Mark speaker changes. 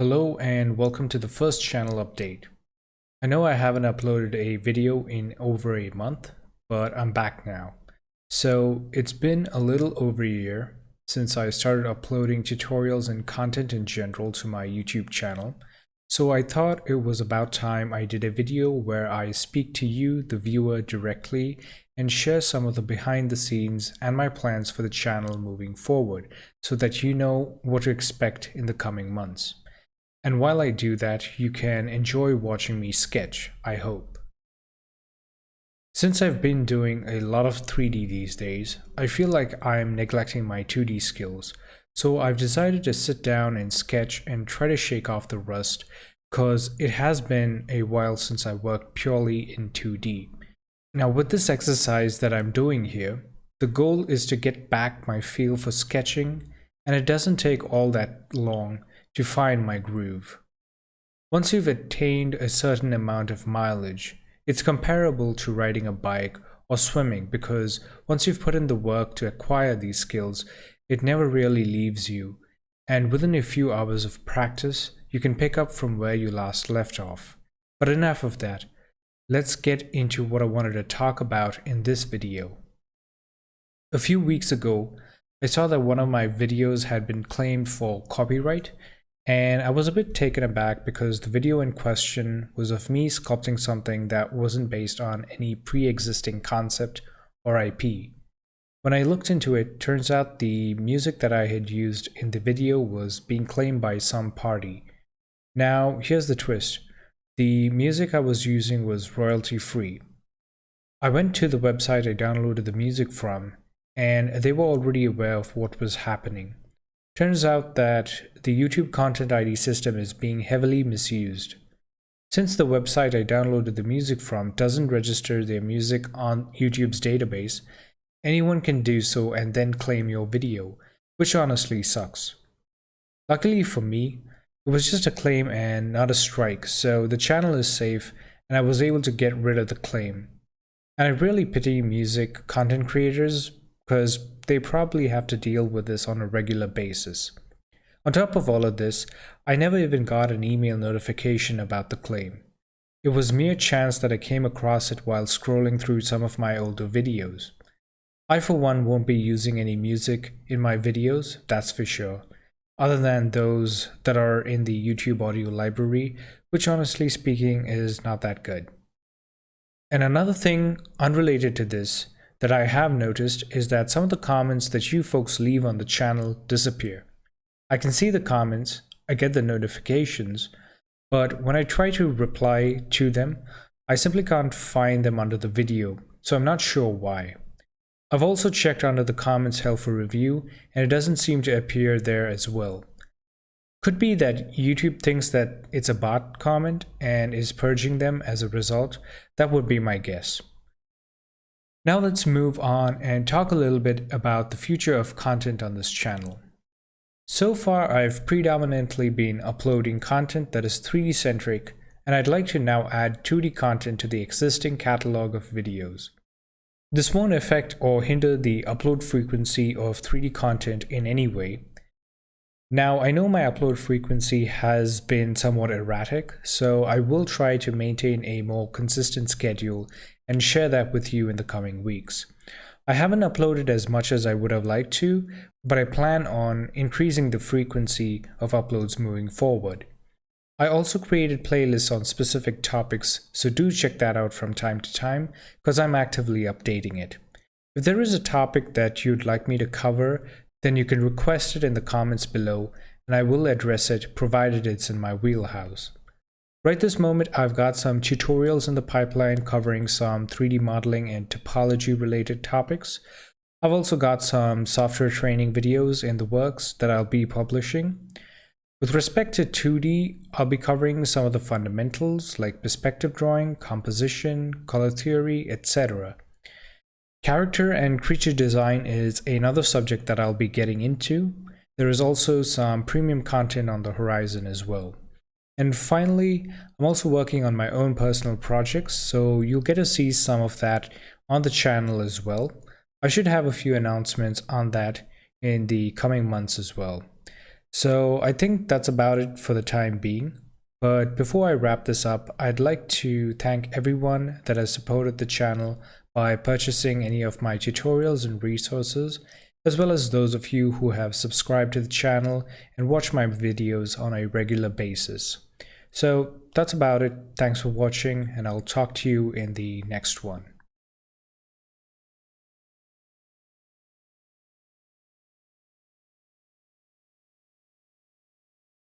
Speaker 1: Hello and welcome to the first channel update. I know I haven't uploaded a video in over a month, but I'm back now. So it's been a little over a year since I started uploading tutorials and content in general to my YouTube channel. So I thought it was about time I did a video where I speak to you, the viewer, directly and share some of the behind the scenes and my plans for the channel moving forward so that you know what to expect in the coming months. And while I do that, you can enjoy watching me sketch, I hope. Since I've been doing a lot of 3D these days, I feel like I'm neglecting my 2D skills, so I've decided to sit down and sketch and try to shake off the rust, cause it has been a while since I worked purely in 2D. Now with this exercise that I'm doing here, the goal is to get back my feel for sketching, and it doesn't take all that long to find my groove. Once you've attained a certain amount of mileage, it's comparable to riding a bike or swimming because once you've put in the work to acquire these skills, it never really leaves you, and within a few hours of practice, you can pick up from where you last left off. But enough of that. Let's get into what I wanted to talk about in this video. A few weeks ago, I saw that one of my videos had been claimed for copyright, and I was a bit taken aback because the video in question was of me sculpting something that wasn't based on any pre-existing concept or IP. When I looked into it, turns out the music that I had used in the video was being claimed by some party. Now, here's the twist. The music I was using was royalty free. I went to the website I downloaded the music from, and they were already aware of what was happening. Turns out that the YouTube Content ID system is being heavily misused. Since the website I downloaded the music from doesn't register their music on YouTube's database, anyone can do so and then claim your video, which honestly sucks. Luckily for me, it was just a claim and not a strike, so the channel is safe and I was able to get rid of the claim. And I really pity music content creators because they probably have to deal with this on a regular basis. On top of all of this, I never even got an email notification about the claim. It was mere chance that I came across it while scrolling through some of my older videos. I for one won't be using any music in my videos, that's for sure, other than those that are in the YouTube audio library, which honestly speaking is not that good. And another thing unrelated to this that I have noticed is that some of the comments that you folks leave on the channel disappear. I can see the comments, I get the notifications, but when I try to reply to them, I simply can't find them under the video, so I'm not sure why. I've also checked under the comments held for review, and it doesn't seem to appear there as well. Could be that YouTube thinks that it's a bot comment and is purging them as a result. That would be my guess. Now let's move on and talk a little bit about the future of content on this channel. So far, I've predominantly been uploading content that is 3D centric, and I'd like to now add 2D content to the existing catalog of videos. This won't affect or hinder the upload frequency of 3D content in any way. Now, I know my upload frequency has been somewhat erratic, so I will try to maintain a more consistent schedule and share that with you in the coming weeks. I haven't uploaded as much as I would have liked to, but I plan on increasing the frequency of uploads moving forward. I also created playlists on specific topics, so do check that out from time to time because I'm actively updating it. If there is a topic that you'd like me to cover, then you can request it in the comments below and I will address it provided it's in my wheelhouse. Right this moment, I've got some tutorials in the pipeline covering some 3D modeling and topology related topics. I've also got some software training videos in the works that I'll be publishing. With respect to 2D, I'll be covering some of the fundamentals like perspective drawing, composition, color theory, etc. Character and creature design is another subject that I'll be getting into. There is also some premium content on the horizon as well. And finally, I'm also working on my own personal projects, so you'll get to see some of that on the channel as well. I should have a few announcements on that in the coming months as well. So I think that's about it for the time being. But before I wrap this up, I'd like to thank everyone that has supported the channel by purchasing any of my tutorials and resources, as well as those of you who have subscribed to the channel and watch my videos on a regular basis. So that's about it. Thanks for watching, and I'll talk to you in the next one.